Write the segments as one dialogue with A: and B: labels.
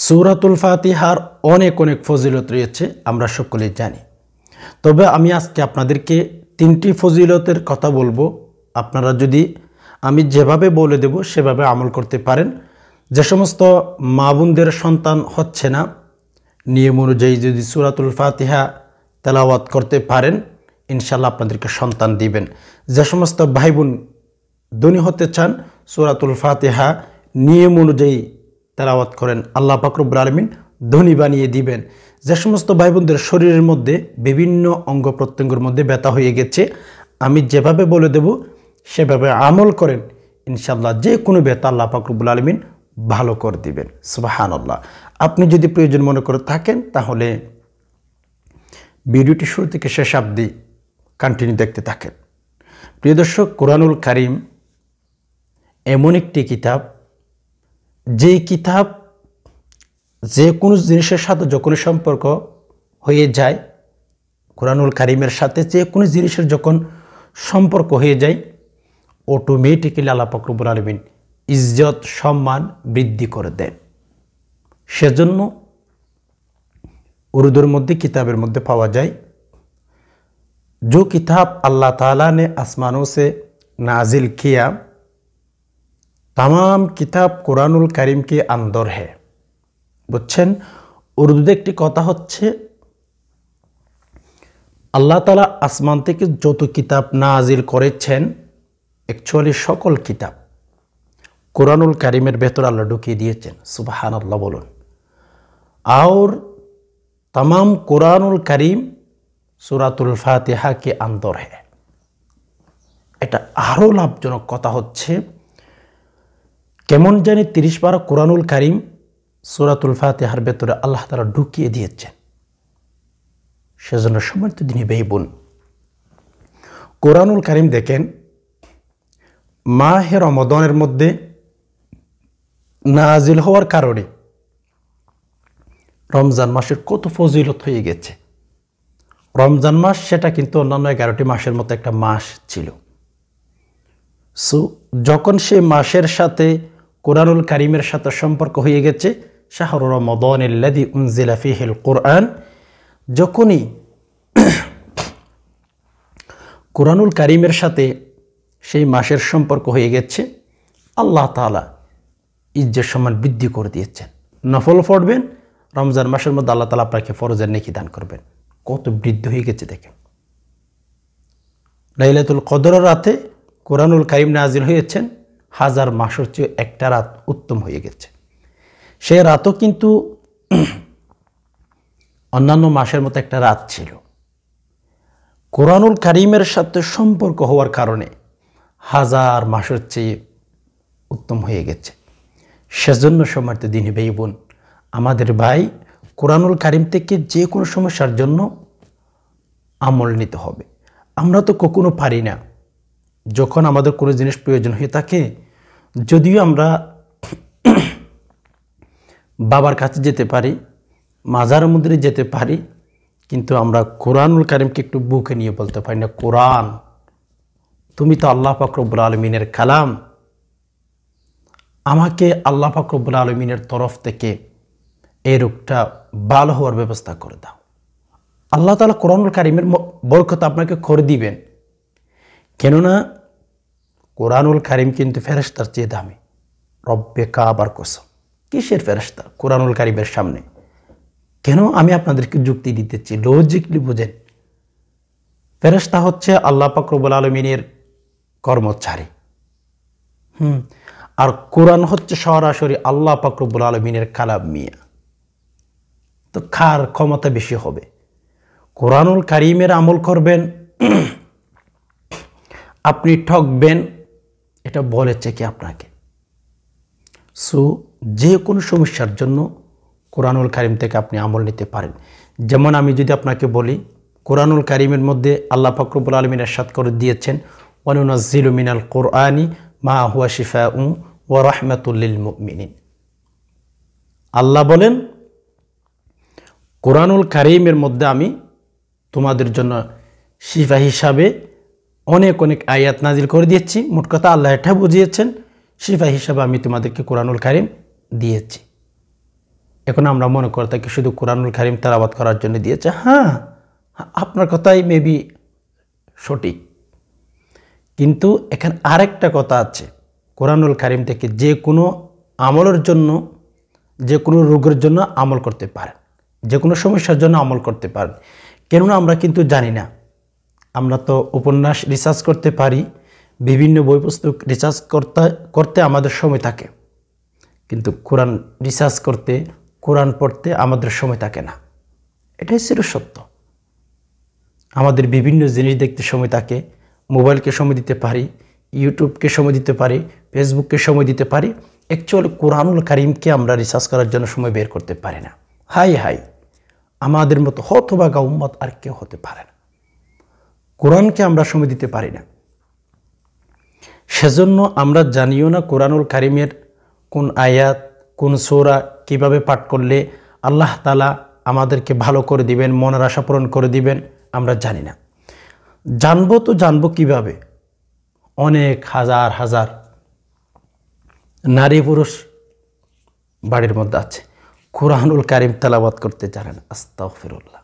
A: সূরাতুল ফাতিহার অনেক অনেক ফজিলত রয়েছে, আমরা সকলেই জানি। তবে আমি আজকে আপনাদেরকে 3টি ফজিলতের কথা বলবো। আপনারা যদি আমি যেভাবে বলে দেব সেভাবে আমল করতে পারেন। যে সমস্ত মা বোনদের সন্তান হচ্ছে না, নিয়ম অনুযায়ী যদি সূরাতুল ফাতিহা তেলাওয়াত করতে পারেন, ইনশাআল্লাহ আপনাদেরকে সন্তান দিবেন। যে সমস্ত ভাই বোন ধনী হতে চান, সূরাতুল ফাতিহা নিয়ম অনুযায়ী তেলাওয়াত করেন, আল্লাহ পাক রব্বুল আলামিন ধনী বানিয়ে দিবেন। যে সমস্ত ভাই বোনদের শরীরের মধ্যে বিভিন্ন অঙ্গ প্রত্যঙ্গের মধ্যে ব্যথা হয়ে গেছে, আমি যেভাবে বলে দেব সেভাবে আমল করেন, ইনশাআল্লাহ যে কোনো ব্যথা আল্লাহ পাক রব্বুল আলামিন ভালো করে দিবেন। সুবহানাল্লাহ। আপনি যদি প্রয়োজন মনে করে থাকেন তাহলে ভিডিওটি শুরু থেকে শেষ অবধি কন্টিনিউ দেখতে থাকেন। প্রিয় দর্শক, কোরআনুল কারীম এমন একটি কিতাব, যে কিতাব যে কোনো জিনিসের সাথে যখনই সম্পর্ক হয়ে যায়, কোরআনুল কারীমের সাথে যে কোনো জিনিসের যখন সম্পর্ক হয়ে যায়, অটোমেটিক্যালি আল্লাহ পাক রব্বুল আলামিন ইজ্জত সম্মান বৃদ্ধি করে দেন। সেজন্য उर्दूर मध्य किताबेर मध्य पावा जाए, जो किताब अल्लाह ताला ने आसमानों से नाजिल किया, तमाम किताब कुरानुल करीम के अंदर है। बुझছেন, उर्दूते একটি কথা হচ্ছে, আল্লাহ তাআলা আসমান থেকে যত কিতাব নাজিল করেছেন, অ্যাকচুয়ালি সকল কিতাব कुरानुल करीमेर ভেতর আল্লাহ ঢুকিয়ে দিয়েছেন। সুবহানাল্লাহ বলুন। और तमाम कुरानुल करीम सूरातुल फातिहा के अंदर है। এটা আরো লাভজনক কথা হচ্ছে, কেমন জানি 30 পারা কুরআনুল কারীম সূরাতুল ফাতিহার ভেতরে আল্লাহ তাআলা ঢুকিয়ে দিয়েছেন। সেজন্য সম্মানিত দিনী ভাই বোন, কুরআনুল কারীম দেখেন, মাহে রমাদানের মধ্যে নাজিল হওয়ার কারণে রমজান মাসের কত ফজিলত হয়ে গেছে। রমজান মাস সেটা কিন্তু অন্যান্য 11টি মাসের মতো একটা মাস ছিল। সো যখন সে মাসের সাথে কুরআনুল কারীমের সাথে সম্পর্ক হয়ে গেছে, শাহরু রমাদানিল্লাযী উনজিলা ফীহিল কুরআন, যখনই কুরআনুল কারীমের সাথে সেই মাসের সম্পর্ক হয়ে গেছে, আল্লাহ তাআলা ইজ্জত সম্মান বৃদ্ধি করে দিয়েছেন। নফল পড়বেন, রমজান মাসের মধ্যে আল্লাহ তাআলা আপনাকে ফরজের নেকি দান করবেন। কত বৃদ্ধি হয়ে গেছে দেখেন। লাইলাতুল কদরের রাতে কুরআনুল কারীম নাজিল হয়েছেন, 1000 মাসের চেয়ে একটা রাত উত্তম হয়ে গেছে। সে রাতও কিন্তু অন্যান্য মাসের মতো একটা রাত ছিল। কুরআনুল কারীমের সাথে সম্পর্ক হওয়ার কারণে 1000 মাসের চেয়ে উত্তম হয়ে গেছে। সেজন্য সম্মানিত দিনী ভাই বোন, আমাদের ভাই কুরআনুল কারীম থেকে যে কোনো সমস্যার জন্য আমল নিতে হবে। আমরা তো কখনো পারি না, যখন আমাদের কোনো জিনিস প্রয়োজন হয়ে থাকে, যদিও আমরা বাবার কাছে যেতে পারি, মাজার মন্দিরে যেতে পারি, কিন্তু আমরা কুরআনুল কারীমকে একটু বুকে নিয়ে বলতে পারি না, কোরআন তুমি তো আল্লাহ পাক রব্বুল আলামিনের কালাম, আমাকে আল্লাহ পাক রব্বুল আলামিনের তরফ থেকে এই রোগটা ভালো হওয়ার ব্যবস্থা করে দাও। আল্লাহ তাআলা কুরআনুল কারীমের বরকত আপনাকে করে দিবেন। কেননা কুরআনুল কারীম কিন্তু ফেরেশতার চেয়ে দামি। রব্বে কাবার কসম, কিসের ফেরেশতা কুরআনুল কারীমের সামনে? কেন? আমি আপনাদেরকে যুক্তি দিতেছি, লজিকলি বুঝেন। ফেরেশতা হচ্ছে আল্লাহ পাক রব্বুল আলামিনের কর্মচারী, আর কোরআন হচ্ছে সরাসরি আল্লাহ পাক রব্বুল আলামিনের কালাম মিয়া। তো কার ক্ষমতা বেশি হবে? কুরআনুল কারীমের আমল করবেন, আপনি ঠকবেন, এটা বলেছে কি আপনাকে? সো যে কোনো সমস্যার জন্য কুরআনুল কারীম থেকে আপনি আমল নিতে পারেন। যেমন আমি যদি আপনাকে বলি, কুরআনুল কারীমের মধ্যে আল্লাহ পাক রব্বুল আলামিন ইরশাদ করে দিয়েছেন, ওয়া নুনাজ্জিলু মিনাল কুরআনি মা হুয়া শিফাউন ওয়া রাহমাতুল লিল মুমিনিন। আল্লাহ বলেন, কুরআনুল কারীমের মধ্যে আমি তোমাদের জন্য শিফা হিসাবে অনেক অনেক আয়াত নাজিল করে দিয়েছি। মোট কথা আল্লাহ এটা বুঝিয়েছেন, শিফা হিসাবে আমি তোমাদেরকে কুরআনুল কারীম দিয়েছি। এখন আমরা মনে করে থাকি শুধু কোরআনুল কারীম তেলাওয়াত করার জন্য দিয়েছে। হ্যাঁ, আপনার কথাই মেবি সঠিক, কিন্তু এখানে আরেকটা কথা আছে। কোরআনুল কারীম থেকে যে কোনো আমলের জন্য, যে কোনো রোগের জন্য আমল করতে পারেন, যে কোনো সমস্যার জন্য আমল করতে পারেন। কেননা আমরা কিন্তু জানি না। আমরা তো উপন্যাস রিসার্চ করতে পারি, বিভিন্ন বই পুস্তক রিসার্চ করতে আমাদের সময় থাকে, কিন্তু কোরআন রিসার্চ করতে, কোরআন পড়তে আমাদের সময় থাকে না। এটাই ছিল সত্য। আমাদের বিভিন্ন জিনিস দেখতে সময় থাকে, মোবাইলকে সময় দিতে পারি, ইউটিউবকে সময় দিতে পারি, ফেসবুককে সময় দিতে পারি। অ্যাকচুয়ালি কোরআনুল কারীমকে আমরা রিসার্চ করার জন্য সময় বের করতে পারি না। হাই হাই, আমাদের মতো হতভাগা উম্মত আর কেউ হতে পারে না। কোরআনকে আমরা সময় দিতে পারি না। সেজন্য আমরা জানিও না কোরআনুল কারীমের কোন আয়াত, কোন সূরা কিভাবে পাঠ করলে আল্লাহ তাআলা আমাদেরকে ভালো করে দিবেন, মনের আশা পূরণ করে দিবেন, আমরা জানি না। জানবো তো জানবো কিভাবে? অনেক হাজার হাজার নারী পুরুষ বাড়ির মধ্যে আছে, কোরআনুল কারীম তেলাওয়াত করতে জানেন। আস্তাগফিরুল্লাহ।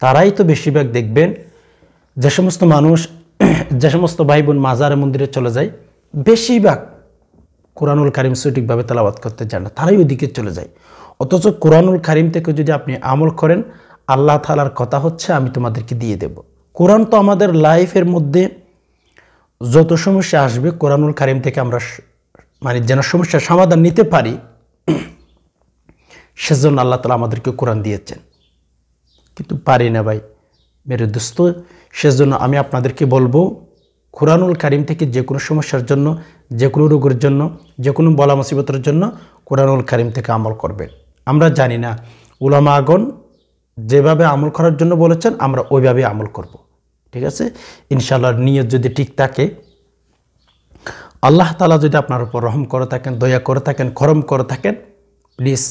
A: তারাই তো বেশিরভাগ দেখবেন, যে সমস্ত মানুষ, যে সমস্ত ভাই বোন মাজারে মন্দিরে চলে যায়, বেশিরভাগ কোরআনুল কারীম সঠিকভাবে তেলাওয়াত করতে জানে না, তারাই ওদিকে চলে যায়। অথচ কোরআনুল কারীম থেকে যদি আপনি আমল করেন, আল্লাহ তাআলার কথা হচ্ছে আমি তোমাদেরকে দিয়ে দেব। কোরআন তো আমাদের লাইফের মধ্যে যত সমস্যা আসবে, কোরআনুল কারীম থেকে আমরা যেন সমস্যার সমাধান নিতে পারি, সেজন্য আল্লাহ তাআলা আমাদেরকে কোরআন দিয়েছেন। কিন্তু পারি না ভাই মেরে দোস্ত। সেজন্য আমি আপনাদেরকে বলবো, কোরআনুল কারীম থেকে যে কোনো সমস্যার জন্য, যে কোনো রোগের জন্য, যে কোনো বলা মুসিবতের জন্য কোরআনুল কারীম থেকে আমল করবেন। আমরা জানি না, উলামাগণ যেভাবে আমল করার জন্য বলেছেন আমরা ওইভাবে আমল করব। ঠিক আছে? ইনশাআল্লাহ নিয়ত যদি ঠিক থাকে, আল্লাহ তাআলা যদি আপনার উপর রহম করে থাকেন, দয়া করে থাকেন, করম করে থাকেন, প্লিজ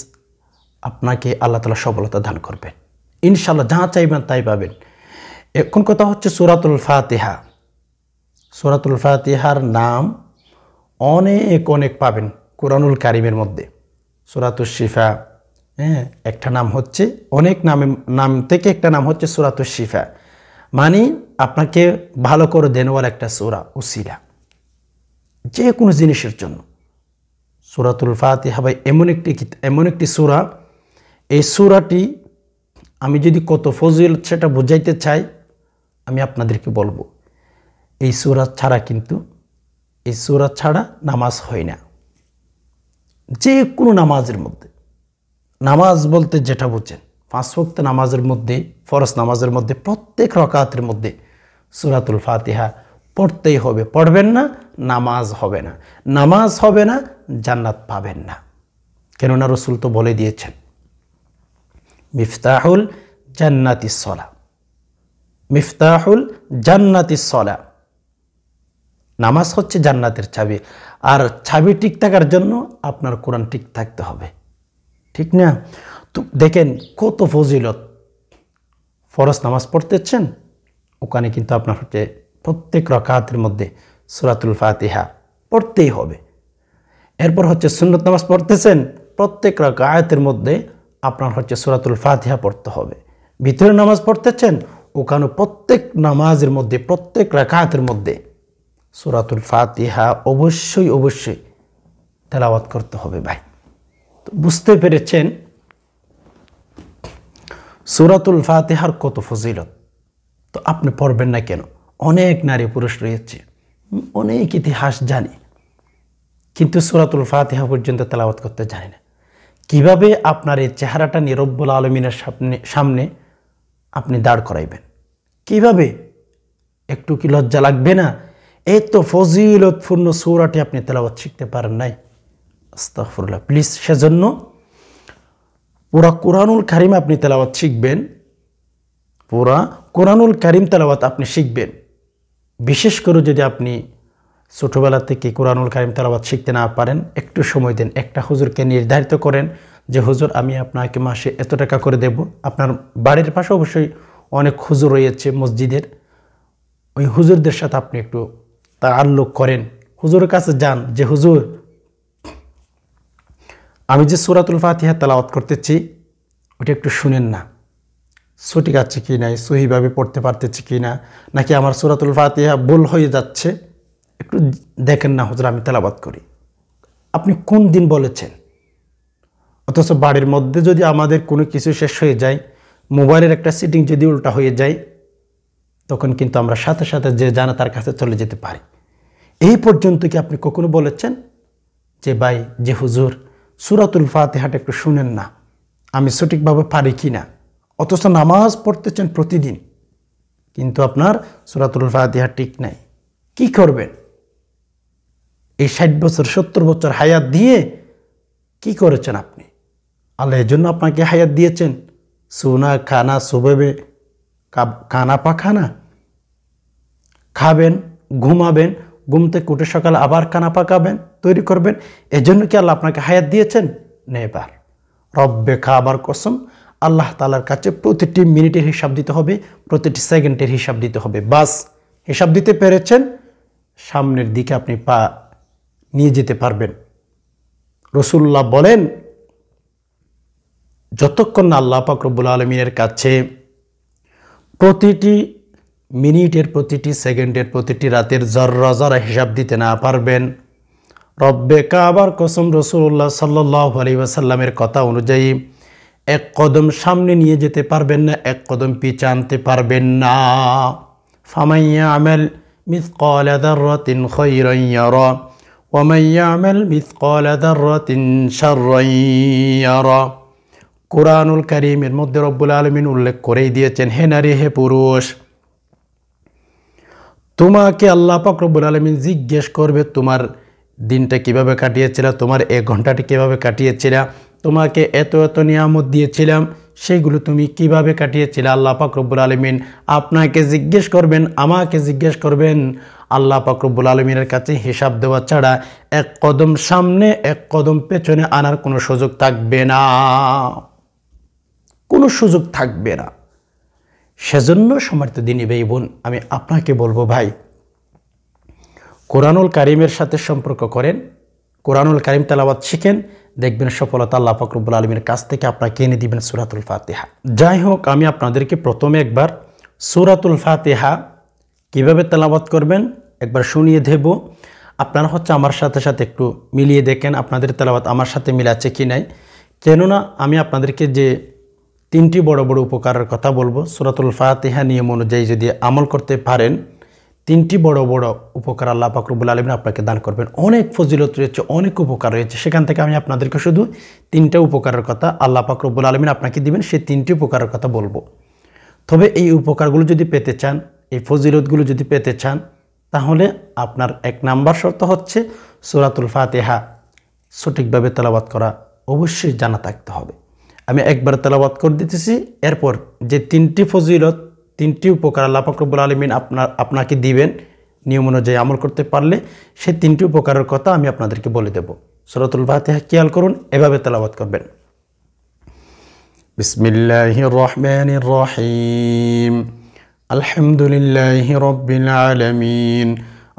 A: আপনাকে আল্লাহ তাআলা সফলতা দান করবেন। ইনশাআল্লাহ যা চাইবেন তাই পাবেন। এখন কথা হচ্ছে সূরাতুল ফাতিহা। সূরাতুল ফাতিহার নাম অনেক অনেক পাবেন কোরআনুল কারীমের মধ্যে। সূরাতুশ শিফা, হ্যাঁ, একটা নাম হচ্ছে, অনেক নাম থেকে একটা নাম হচ্ছে সূরাতুশ শিফা, মানে আপনাকে ভালো করে দেনওয়ার একটা সূরা, উসিলা যে কোনো জিনিসের জন্য। সূরাতুল ফাতিহা ভাই এমন একটি সূরা, এই সূরাটি আমি যদি কত ফজিলত সেটা বুঝাইতে চাই, আমি আপনাদেরকে বলবো, এই সূরা ছাড়া কিন্তু, এই সূরা ছাড়া নামাজ হয় না। যে কোনো নামাজের মধ্যে, নামাজ বলতে যেটা বুঝেন, 5 ওয়াক্ত নামাজের মধ্যে, ফরজ নামাজের মধ্যে, প্রত্যেক রাকাতের মধ্যে সূরাতুল ফাতিহা পড়তেই হবে। পড়বেন না, নামাজ হবে না। নামাজ হবে না, জান্নাত পাবেন না। কেননা রাসূল তো বলে দিয়েছেন, মিফতাহুল জান্নাতিস সালা, মিফতাহুল জান্নাতিস সালা। নামাজ হচ্ছে জান্নাতের চাবি। আর চাবি ঠিক থাকার জন্য আপনার কোরআন ঠিক থাকতে হবে, ঠিক না? তো দেখেন কত ফজিলত। ফরজ নামাজ পড়তেছেন, ওখানে কিন্তু আপনার হচ্ছে প্রত্যেক রাকাতের মধ্যে সূরাতুল ফাতিহা পড়তেই হবে। এরপর হচ্ছে সুন্নত নামাজ পড়তেছেন, প্রত্যেক রাকাতের মধ্যে আপনার হচ্ছে সূরাতুল ফাতিহা পড়তে হবে। ভিতরে নামাজ পড়তেছেন, ওখানে প্রত্যেক নামাজের মধ্যে, প্রত্যেক রাকাতের মধ্যে সূরাতুল ফাতিহা অবশ্যই অবশ্যই তেলাওয়াত করতে হবে ভাই। তো বুঝতে পেরেছেন সূরাতুল ফাতিহার কত ফজিলত। তো আপনি পড়বেন না কেন? অনেক নারী পুরুষ রয়েছে, অনেক ইতিহাস জানি, কিন্তু সূরাতুল ফাতিহা পর্যন্ত তেলাওয়াত করতে জানে না। কিভাবে আপনার এই চেহারাটা নিয়ে রব্বুল আলামিনের সামনে আপনি দাঁড় করাইবেন? কিভাবে? একটু কি লজ্জা লাগবে না? এই তো ফজিলতপূর্ণ সূরাটি আপনি তেলাওয়াত শিখতে পারেন নাই। আস্তাগফিরুল্লাহ। প্লিজ, সেজন্য পুরা কোরআনুল কারীম আপনি তেলাওয়াত শিখবেন, পুরা কোরআনুল কারীম তেলাওয়াত আপনি শিখবেন। বিশেষ করে যদি আপনি ছোটবেলা থেকে কোরআনুল কারীম তেলাওয়াত শিখতে না পারেন, একটু সময় দেন, একটা হুজুরকে নির্ধারিত করেন যে হুজুর আমি আপনাকে মাসে এত টাকা করে দেব। আপনার বাড়ির পাশে অবশ্যই অনেক হুজুর রয়েছে মসজিদের, ওই হুজুরদের সাথে আপনি একটু তাআল্লুক করেন, হুজুরের কাছে যান যে হুজুর আমি যে সূরাতুল ফাতিহা তেলাওয়াত করতেছি ওটা একটু শুনেন না, সঠিক আছে কি নাই, সহিভাবে পড়তে পারতেছি কি না, নাকি আমার সূরাতুল ফাতিহা ভুল হয়ে যাচ্ছে, একটু দেখেন না হুজুর আমি তেলাওয়াত করি। আপনি কোন দিন বলেছেন? অথচ বাড়ির মধ্যে যদি আমাদের কোনো কিছু শেষ হয়ে যায়, মোবাইলের একটা সেটিং যদি উল্টা হয়ে যায়, তখন কিন্তু আমরা সাথে সাথে যে জানা তার কাছে চলে যেতে পারি। এই পর্যন্ত কি আপনি কখনো বলেছেন যে ভাই যে হুজুর সূরাতুল ফাতিহাটা একটু শুনেন না, আমি সঠিকভাবে পারি কি না? অথচ নামাজ পড়তেছেন প্রতিদিন, কিন্তু আপনার সূরাতুল ফাতিহা ঠিক নাই। কি করবেন? এই 60 বছর 70 বছর হায়াত দিয়ে কি করেছেন আপনি? আল্লাহ এর জন্য আপনাকে হায়াত দিয়েছেন, সোনা খানা সুবেবে কানা পাখানা, খাবেন, ঘুমাবেন, ঘুম থেকে উঠে সকালে আবার কানা পাকাবেন, তৈরি করবেন। এজন্য কি আল্লাহ আপনাকে হায়াত দিয়েছেন? নেবার। রব্বে খাবার কসম, আল্লাহ তাআলার কাছে প্রতিটি মিনিটের হিসাব দিতে হবে, প্রতিটি সেকেন্ডের হিসাব দিতে হবে। বাস হিসাব দিতে পেরেছেন, সামনের দিকে আপনি পা নিয়ে যেতে পারবেন। রাসূলুল্লাহ বলেন, যতক্ষণ না আল্লাহ পাক রব্বুল আলামিনের কাছে প্রতিটি মিনিটের, প্রতিটি সেকেন্ডের, প্রতিটি রাতের জর্রা জরা হিসাব দিতে না পারবেন, রব্বে কাবার কসম রাসূলুল্লাহ সাল্লাল্লাহু আলাইহি ওয়াসাল্লামের কথা অনুযায়ী এক কদম সামনে নিয়ে যেতে পারবেন না, এক কদম পিছে আনতে পারবেন না। ফামান ইয়ামাল মিসকালা যাররাতিন খায়রান ইয়ারা ওয়া মান ইয়ামাল মিসকালা যাররাতিন শাররান ইয়ারা। কুরআনুল কারীমের মধ্যে রব্বুল আলামিন উল্লেখ করেই দিয়েছেন, হে নারী হে পুরুষ, তোমাকে আল্লাহ পাক রব্বুল আলামিন জিজ্ঞেস করবে তোমার দিনটা কিভাবে কাটিয়েছিলা, তোমার এক ঘন্টাটা কিভাবে কাটিয়েছিলা, তোমাকে এত এত নিয়ামত দিয়েছিলাম সেগুলো তুমি কিভাবে কাটিয়েছিলে। আল্লাহ পাক রব্বুল আলামিন আপনাকে জিজ্ঞেস করবেন, আমাকে জিজ্ঞেস করবেন। আল্লাহ পাক রব্বুল আলামিনের কাছে হিসাব দেওয়া ছাড়া এক কদম সামনে এক কদম পেছনে আনার কোনো সুযোগ থাকবে না, কোনো সুযোগ থাকবে না। সেজন্য সম্মানিত দিনী ভাই বোন, আমি আপনাকে বলবো ভাই, কোরআনুল কারীমের সাথে সম্পর্ক করেন, কোরআনুল কারীম তেলাওয়াত শিখেন, দেখবেন সফলতা আল্লাহ পাক রব্বুল আলামিনের কাছ থেকে আপনাকে এনে দিবেন সূরাতুল ফাতিহা। যাই হোক, আমি আপনাদেরকে প্রথমে একবার সূরাতুল ফাতিহা কিভাবে তেলাওয়াত করবেন একবার শুনিয়ে দেব। আপনারা আমার সাথে সাথে একটু মিলিয়ে দেখেন আপনাদের তেলাওয়াত আমার সাথে মিলাচ্ছে কি নাই। কেননা আমি আপনাদেরকে যে 3টি বড় বড় উপকারের কথা বলবো, সূরাতুল ফাতিহা নিয়ম অনুযায়ী যদি আমল করতে পারেন, 3টি বড় বড় উপকার আল্লাহ পাক রব্বুল আলামিন আপনাকে দান করবেন। অনেক ফজিলত রয়েছে, অনেক উপকার রয়েছে, সেখান থেকে আমি আপনাদেরকে শুধু 3টা উপকারের কথা আল্লাহ পাক রব্বুল আলামিন আপনাকে দিবেন, সেই 3টি উপকারের কথা বলবো। তবে এই উপকারগুলো যদি পেতে চান, এই ফজিলতগুলো যদি পেতে চান, তাহলে আপনার 1 নাম্বার শর্ত হচ্ছে সূরাতুল ফাতিহা সঠিকভাবে তেলাওয়াত করা অবশ্যই জানা থাকতে হবে। আমি একবার তেলাওয়াত করে দিতেছি, এরপর যে 3টি ফজিলত, 3টি উপকার আল্লাহ পাক রব্বুল আলামিন আপনাকে দিবেন, নিয়ম অনুযায়ী আমল করতে পারলে সেই 3টি উপকারের কথা আমি আপনাদেরকে বলে দেব। সূরাতুল ফাতিহা খেয়াল করুন, এভাবে তেলাওয়াত করবেন। বিসমিল্লাহির রহমানির রহিম, আলহামদুলিল্লাহি রাব্বিল আলামিন,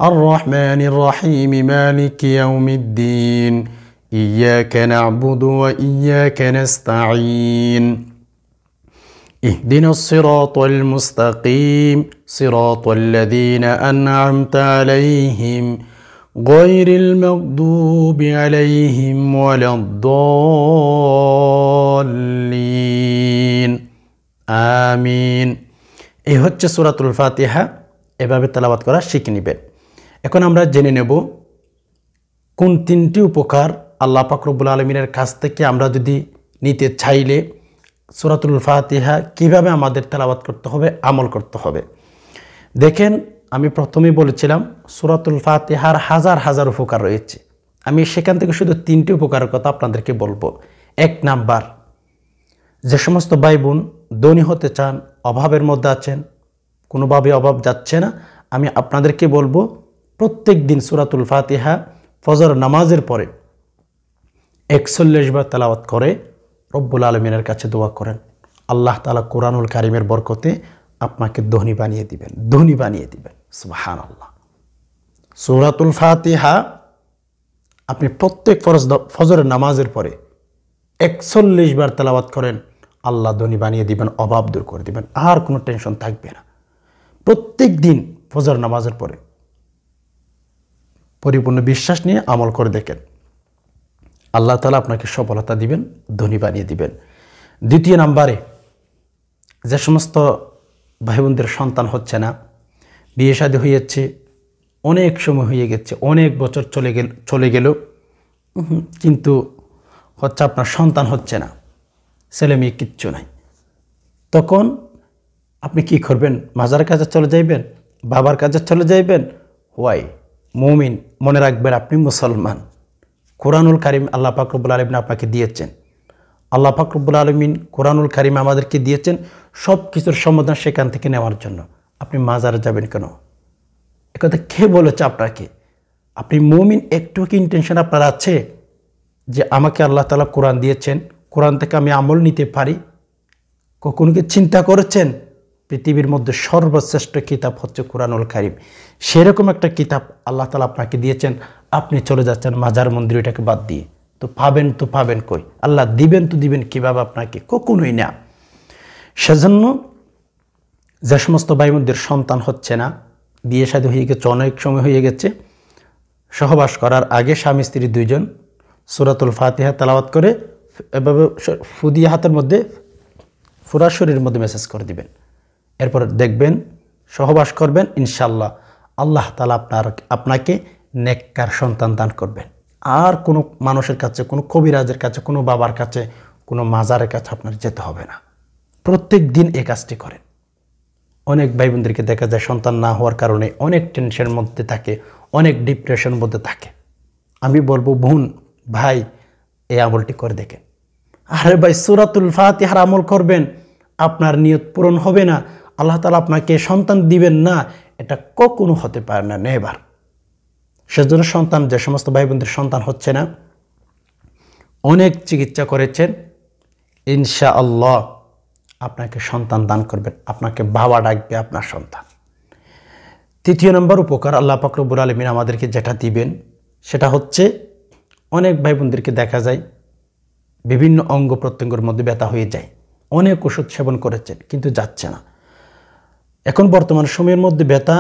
A: আর রহমানির রহিম, মালিকি ইয়াউমিদ্দিন, ইয়্যাকা না'বুদু ওয়া ইয়্যাকা নাস্তাঈন, اهدنا الصراط المستقيم صراط الذين أنعمت عليهم غير المغضوب عليهم ولا الضالين آمين। এই হচ্ছে সূরাতুল ফাতিহা, এভাবে তেলাওয়াত করা শিখে নেবেন। এখন আমরা জেনে নেব কোন 3টি উপকার আল্লাহ পাক রব্বুল আলামিনের কাছ থেকে আমরা যদি নিতে চাইলে সূরাতুল ফাতিহা কিভাবে আমাদের তেলাওয়াত করতে হবে, আমল করতে হবে। দেখেন, আমি প্রথমেই বলেছিলাম সূরাতুল ফাতিহার হাজার হাজার উপকার রয়েছে। আমি সেখান থেকে শুধু 3টি উপকারের কথা আপনাদেরকে বলবো। 1 নাম্বার, যে সমস্ত ভাই বোন ধনী হতে চান, অভাবের মধ্যে আছেন, কোনোভাবে অভাব যাচ্ছে না, আমি আপনাদেরকে বলবো প্রত্যেক দিন সূরাতুল ফাতিহা ফজর নামাজের পরে 41 বার তেলাওয়াত করে রব্বুল আলামিনের কাছে দোয়া করেন। আল্লাহ তাআলা কোরআনুল কারীমের বরকতে আপনাকে ধনী বানিয়ে দিবেন, ধনী বানিয়ে দিবেন। সুবহানাল্লাহ। সূরাতুল ফাতিহা আপনি প্রত্যেক ফজরের নামাজের পরে 41 বার তেলাওয়াত করেন, আল্লাহ ধনী বানিয়ে দিবেন, অভাব দূর করে দিবেন, আর কোনো টেনশন থাকবে না। প্রত্যেক দিন ফজর নামাজের পরে পরিপূর্ণ বিশ্বাস নিয়ে আমল করে দেখেন, আল্লাহ তাআলা আপনাকে সফলতা দিবেন, ধনী বানিয়ে দিবেন। দ্বিতীয় নাম্বারে, যে সমস্ত ভাই বোনদের সন্তান হচ্ছে না, বিয়ে শাদী হয়েছে, অনেক সময় হয়ে গেছে, অনেক বছর চলে গেল, কিন্তু হচ্ছে আপনার সন্তান হচ্ছে না, ছেলে মেয়ে কিচ্ছু নাই, তখন আপনি কি করবেন? মাজার কাছে চলে যাইবেন, বাবার কাছে চলে যাইবেন? ওয়াই মুমিন, মনে রাখবেন আপনি মুসলমান। কোরআনুল কারীম আল্লাহ পাক রব্বুল আলামিন আপনাকে দিয়েছেন। আল্লাহ পাক রব্বুল আলামিন কোরআনুল কারীম আমাদেরকে দিয়েছেন সব কিছুর সমাধান সেখান থেকে নেওয়ার জন্য। আপনি মাজারে যাবেন কেন? একথা কে বলেছে আপনাকে? আপনি মুমিন, একটু কি ইন্টেনশন আপনার আছে যে আমাকে আল্লাহ তাআলা কোরআন দিয়েছেন, কোরআন থেকে আমি আমল নিতে পারি? কখনো কি চিন্তা করেছেন পৃথিবীর মধ্যে সর্বশ্রেষ্ঠ কিতাব হচ্ছে কোরআনুল কারীম? সেরকম একটা কিতাব আল্লাহ তাআলা আপনাকে দিয়েছেন, আপনি চলে যাচ্ছেন মাজার মন্দির এটাকে বাদ দিয়ে। তো পাবেন কই? আল্লাহ দিবেন তো দিবেন কিভাবে আপনাকে? কখনোই না। সেজন্য যে সমস্ত ভাই বোনদের সন্তান হচ্ছে না, বিয়ে শাদী হয়ে গেছে, অনেক সময় হয়ে গেছে, সহবাস করার আগে স্বামী স্ত্রী দুইজন সূরাতুল ফাতিহা তেলাওয়াত করে এভাবে ফুদিয়া হাতের মধ্যে পুরা শরীরের মধ্যে মেসেজ করে দিবেন। এরপর দেখবেন সহবাস করবেন, ইনশাআল্লাহ আল্লাহ তাআলা আপনাকে নেককার সন্তান দান করবেন। আর কোনো মানুষের কাছে, কোনো কবিরাজের কাছে, কোনো বাবার কাছে, কোনো মাজারের কাছে আপনার যেতে হবে না। প্রত্যেক দিন এই কাজটি করেন। অনেক ভাই বোনদেরকে দেখা যায় সন্তান না হওয়ার কারণে অনেক টেনশনের মধ্যে থাকে, অনেক ডিপ্রেশনের মধ্যে থাকে। আমি বলবো বোন, ভাই, এই আমলটি করে দেখেন। আরে ভাই, সূরাতুল ফাতিহার আমল করবেন, আপনার নিয়ত পূরণ হবে না, আল্লাহ তাআলা আপনাকে সন্তান দিবেন না, এটা কখনো হতে পারে না, নেভার। সেজন্য সন্তান, যে সমস্ত ভাই বোনদের সন্তান হচ্ছে না, অনেক চিকিৎসা করেছেন, ইনশাআল্লাহ আপনাকে সন্তান দান করবেন, আপনাকে বাবা ডাকবে আপনার সন্তান। তৃতীয় নম্বর উপকার আল্লাহ পাক রব্বুল আলামিন আমাদেরকে যেটা দিবেন সেটা হচ্ছে, অনেক ভাই বোনদেরকে দেখা যায় বিভিন্ন অঙ্গ প্রত্যঙ্গের মধ্যে ব্যথা হয়ে যায়, অনেক ওষুধ সেবন করেছেন কিন্তু যাচ্ছে না। এখন বর্তমান সময়ের মধ্যে ব্যথা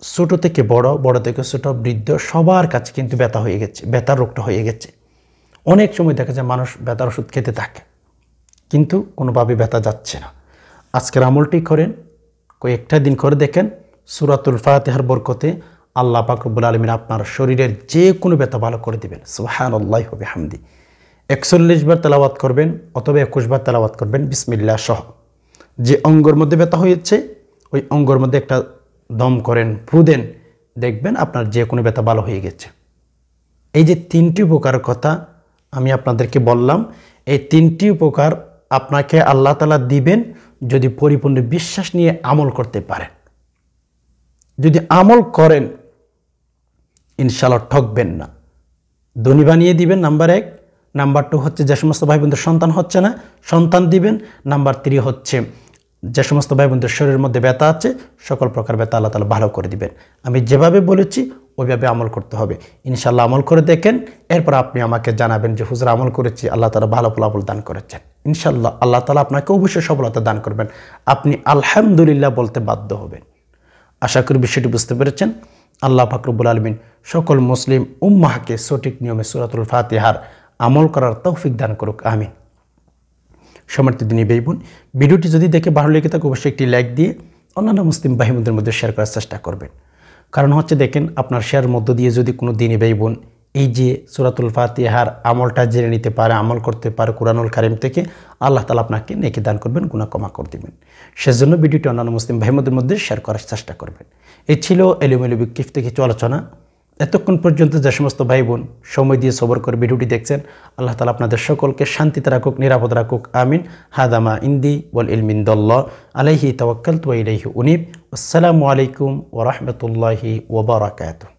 A: ছোট থেকে বড়, বড় থেকে ছোট, বৃদ্ধ, সবার কাছে কিন্তু ব্যথা হয়ে গেছে, ব্যথার রোগটা হয়ে গেছে। অনেক সময় দেখা যায় মানুষ ব্যথার ওষুধ খেতে থাকে কিন্তু কোনোভাবে ব্যথা যাচ্ছে না। আজকের আমলটি করেন, কয়েকটা দিন করে দেখেন, সূরাতুল ফাতিহার বরকতে আল্লাহ পাক রব্বুল আলামিন আপনার শরীরের যে কোনো ব্যথা ভালো করে দিবেন। সুবহানাল্লাহি ওয়া বিহামদি। 41 বার তেলাওয়াত করবেন অথবা 21 বার তেলাওয়াত করবেন বিসমিল্লাহ সহ। যে অঙ্গের মধ্যে ব্যথা হয়েছে ওই অঙ্গের মধ্যে একটা দম করেন, ফু দেন, দেখবেন আপনার যে কোনো ব্যথা ভালো হয়ে গেছে। এই যে 3টি উপকারের কথা আমি আপনাদেরকে বললাম, এই 3টি উপকার আপনাকে আল্লাহ তাআলা দিবেন যদি পরিপূর্ণ বিশ্বাস নিয়ে আমল করতে পারেন। যদি আমল করেন ইনশাআল্লাহ ঠকবেন না, ধনী বানিয়ে দিবেন, নাম্বার 1। নাম্বার 2 হচ্ছে যে সমস্ত ভাই বোনদের সন্তান হচ্ছে না, সন্তান দিবেন। নাম্বার 3 হচ্ছে যে সমস্ত ভাই বোনদের শরীরের মধ্যে ব্যথা আছে, সকল প্রকার ব্যথা আল্লাহ তাআলা ভালো করে দিবেন। আমি যেভাবে বলেছি ওইভাবে আমল করতে হবে। ইনশাআল্লাহ আমল করে দেখেন, এরপর আপনি আমাকে জানাবেন যে হুজুর আমল করেছি, আল্লাহ তাআলা ভালো ফলাফল দান করেছেন। ইনশাআল্লাহ আল্লাহ তাআলা আপনাকে অবশ্যই সফলতা দান করবেন, আপনি আলহামদুলিল্লাহ বলতে বাধ্য হবেন। আশা করি বিষয়টি বুঝতে পেরেছেন। আল্লাহ পাক রব্বুল আলামিন সকল মুসলিম উম্মাহকে সঠিক নিয়মে সূরাতুল ফাতিহার আমল করার তৌফিক দান করুক, আমিন। সম্মানিত দিনী ভাই বোন, ভিডিওটি যদি দেখে ভালো লেগে থাকে অবশ্যই একটি লাইক দিয়ে অন্যান্য মুসলিম ভাই বোনদের মধ্যে শেয়ার করার চেষ্টা করবেন। কারণ হচ্ছে দেখেন, আপনার শেয়ারের মধ্য দিয়ে যদি কোনো দিনী ভাই বোন এই যে সূরাতুল ফাতিহার আমলটা জেনে নিতে পারে, আমল করতে পারে কোরআনুল কারীম থেকে, আল্লাহ তাআলা আপনাকে নেকি দান করবেন, গুনাহ ক্ষমা করে দিবেন। সেজন্য ভিডিওটি অন্যান্য মুসলিম ভাই বোনদের মধ্যে শেয়ার করার চেষ্টা করবেন। এই ছিল এলোমেলো বিক্ষিপ্ত কিছু আলোচনা। এতক্ষণ পর্যন্ত যে সমস্ত ভাই বোন সময় দিয়ে সবর করে ভিডিওটি দেখছেন, আল্লাহ তাআলা আপনাদের সকলকে শান্তিতে রাখুক, নিরাপদ রাখুক, আমিন। হাদামা ইনদি ওয়াল ইলমি ইনদাল্লাহ আলাইহি তাওয়াক্কালতু ওয়া ইলাইহি উনীব। আসসালামু আলাইকুম ওয়া রাহমাতুল্লাহি ওয়া বারাকাতুহু।